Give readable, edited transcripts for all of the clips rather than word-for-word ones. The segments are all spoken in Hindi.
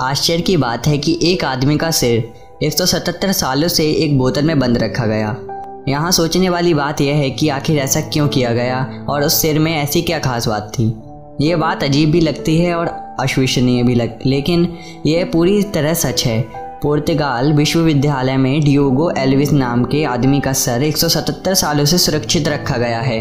आश्चर्य की बात है कि एक आदमी का सिर 177 सालों से एक बोतल में बंद रखा गया। यहाँ सोचने वाली बात यह है कि आखिर ऐसा क्यों किया गया और उस सिर में ऐसी क्या खास बात थी। ये बात अजीब भी लगती है और अविश्वसनीय भी लेकिन यह पूरी तरह सच है। पुर्तगाल विश्वविद्यालय में डियोगो एल्विस नाम के आदमी का सर 177 सालों से सुरक्षित रखा गया है।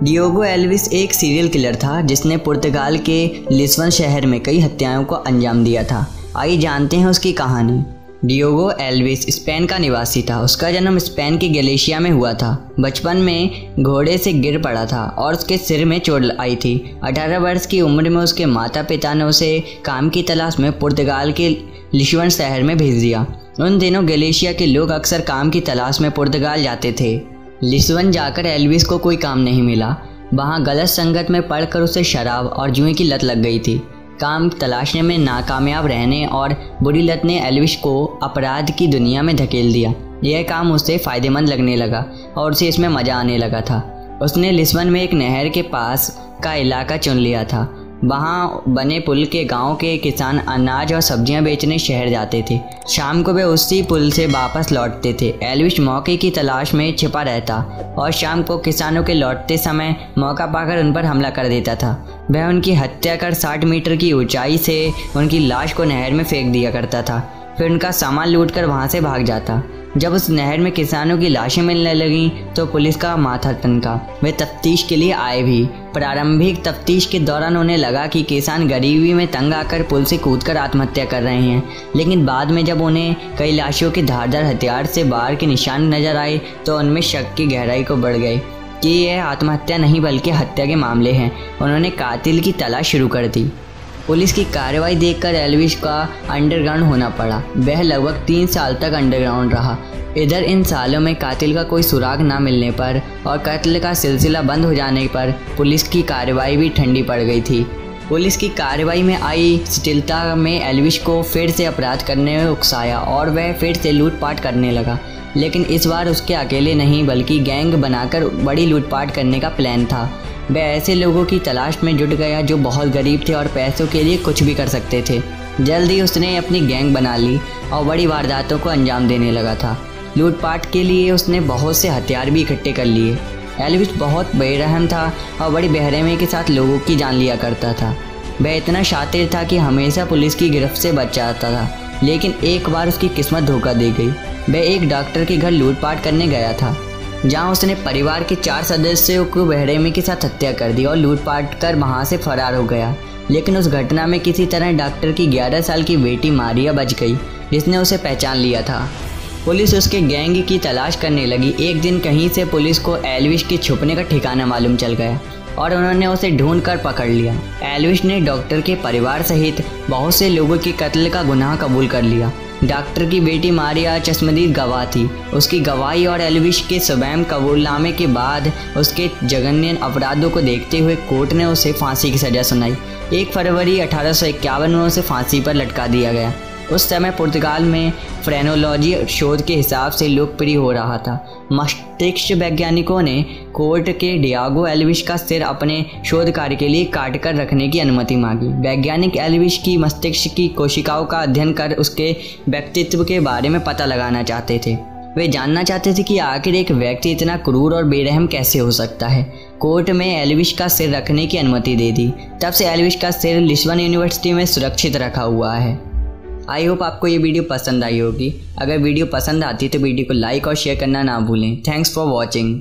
डियोगो एल्विस एक सीरियल किलर था जिसने पुर्तगाल के लिस्बन शहर में कई हत्याओं को अंजाम दिया था। आइए जानते हैं उसकी कहानी। डियोगो एल्विस स्पेन का निवासी था। उसका जन्म स्पेन के गलेशिया में हुआ था। बचपन में घोड़े से गिर पड़ा था और उसके सिर में चोट आई थी। 18 वर्ष की उम्र में उसके माता पिता ने उसे काम की तलाश में पुर्तगाल के लिस्बन शहर में भेज दिया। उन दिनों गलेशिया के लोग अक्सर काम की तलाश में पुर्तगाल जाते थे। लिस्बन जाकर एल्विस को कोई काम नहीं मिला। वहाँ गलत संगत में पड़कर उसे शराब और जुए की लत लग गई थी। काम तलाशने में नाकामयाब रहने और बुरी लत ने एल्विस को अपराध की दुनिया में धकेल दिया। यह काम उसे फ़ायदेमंद लगने लगा और उसे इसमें मज़ा आने लगा था। उसने लिस्बन में एक नहर के पास का इलाका चुन लिया था। वहाँ बने पुल के गांव के किसान अनाज और सब्जियां बेचने शहर जाते थे। शाम को वे उसी पुल से वापस लौटते थे। एल्विस मौके की तलाश में छिपा रहता और शाम को किसानों के लौटते समय मौका पाकर उन पर हमला कर देता था। वह उनकी हत्या कर 60 मीटर की ऊंचाई से उनकी लाश को नहर में फेंक दिया करता था। फिर उनका सामान लूटकर वहाँ से भाग जाता। जब उस नहर में किसानों की लाशें मिलने लगीं तो पुलिस का माथा ठनका। वे तफ्तीश के लिए आए भी। प्रारंभिक तफ्तीश के दौरान उन्हें लगा कि किसान गरीबी में तंग आकर पुल से कूदकर आत्महत्या कर रहे हैं, लेकिन बाद में जब उन्हें कई लाशों के धारदार हथियार से बाहर के निशान नजर आए तो उनमें शक की गहराई को बढ़ गए कि यह आत्महत्या नहीं बल्कि हत्या के मामले हैं। उन्होंने कातिल की तलाश शुरू कर दी। पुलिस की कार्रवाई देखकर एल्विस का अंडरग्राउंड होना पड़ा। वह लगभग 3 साल तक अंडरग्राउंड रहा। इधर इन सालों में कातिल का कोई सुराग ना मिलने पर और कत्ल का सिलसिला बंद हो जाने पर पुलिस की कार्रवाई भी ठंडी पड़ गई थी। पुलिस की कार्रवाई में आई शिथिलता में एल्विस को फिर से अपराध करने में उकसाया और वह फिर से लूटपाट करने लगा। लेकिन इस बार उसके अकेले नहीं बल्कि गैंग बनाकर बड़ी लूटपाट करने का प्लान था। वह ऐसे लोगों की तलाश में जुट गया जो बहुत गरीब थे और पैसों के लिए कुछ भी कर सकते थे। जल्द ही उसने अपनी गैंग बना ली और बड़ी वारदातों को अंजाम देने लगा था। लूटपाट के लिए उसने बहुत से हथियार भी इकट्ठे कर लिए। एल्विस बहुत बेरहम था और बड़ी बेरहमी के साथ लोगों की जान लिया करता था। वह इतना शातिर था कि हमेशा पुलिस की गिरफ्त से बच जाता था। लेकिन एक बार उसकी किस्मत धोखा दे गई। वह एक डॉक्टर के घर लूटपाट करने गया था, जहां उसने परिवार के 4 सदस्यों को बेरहमी के साथ हत्या कर दी और लूटपाट कर वहां से फरार हो गया। लेकिन उस घटना में किसी तरह डॉक्टर की 11 साल की बेटी मारिया बच गई, जिसने उसे पहचान लिया था। पुलिस उसके गैंग की तलाश करने लगी। एक दिन कहीं से पुलिस को एल्विस के छुपने का ठिकाना मालूम चल गया और उन्होंने उसे ढूंढ कर पकड़ लिया। एल्विस ने डॉक्टर के परिवार सहित बहुत से लोगों के कत्ल का गुनाह कबूल कर लिया। डॉक्टर की बेटी मारिया चश्मदीद गवाह थी। उसकी गवाही और एल्विस के स्वयं कबूलनामे के बाद उसके जघन्य अपराधों को देखते हुए कोर्ट ने उसे फांसी की सज़ा सुनाई। 1 फरवरी 1851 में उसे फांसी पर लटका दिया गया। उस समय पुर्तगाल में फ्रेनोलॉजी शोध के हिसाब से लोकप्रिय हो रहा था। मस्तिष्क वैज्ञानिकों ने कोर्ट के डियागो एल्विस का सिर अपने शोध कार्य के लिए काट कर रखने की अनुमति मांगी। वैज्ञानिक एल्विस की मस्तिष्क की कोशिकाओं का अध्ययन कर उसके व्यक्तित्व के बारे में पता लगाना चाहते थे। वे जानना चाहते थे कि आखिर एक व्यक्ति इतना क्रूर और बेरहम कैसे हो सकता है। कोर्ट में एल्विस का सिर रखने की अनुमति दे दी। तब से एल्विस का सिर लिस्बन यूनिवर्सिटी में सुरक्षित रखा हुआ है। आई होप आपको ये वीडियो पसंद आई होगी। अगर वीडियो पसंद आती है तो वीडियो को लाइक और शेयर करना ना भूलें। Thanks for watching.